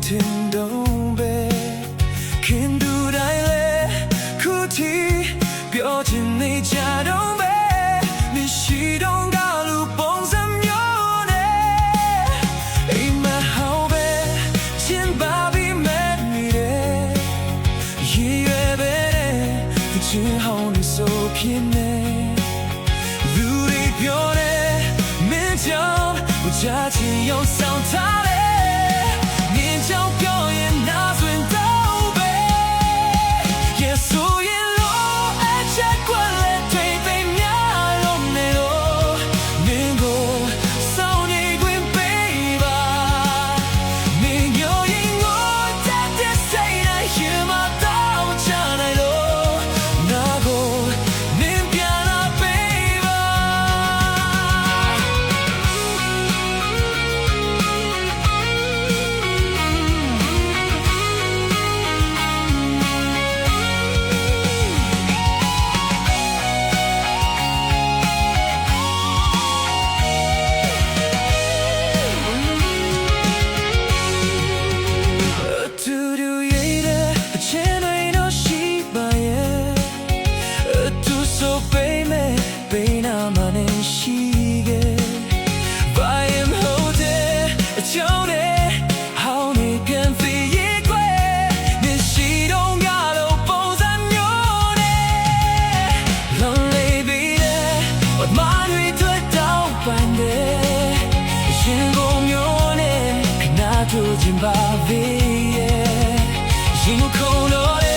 听懂呗，看ดูได้เลยคู่ที่ပြောချင်နေကြတော့ပဲမရှိတော့ကလူပုံစံမျိုးနဲ့အိမ်မဟောင်းပဲရှင်းပါပြီးမဲ့နေတယ်ရည်ရွယ်ပဲတဲ့ချင်းဟောင်းနေဆိုဖြစ်နေလူတွေပြောတယ်မင်းကြောင့်ကြာချင်ရုံဆောင်ထားတယ်မြင်ကြောင်ပြောရင်နားဆွင်တော့ပဲရဲ့ဆိုရင်လို့အချက်ကွက်လက်တွေပဲများလို့နေလို့မင်းကိုစောင်းနေခွင့်ပေးပါမင်းညရင်ကိုတတ်တဲ့စိတ်နဲ့ရင်မတော့ချနိုင်လို့နာကိုမင်းပြန်လာပေးပါခြင်းပါပဲရင်ကိုခုံလို့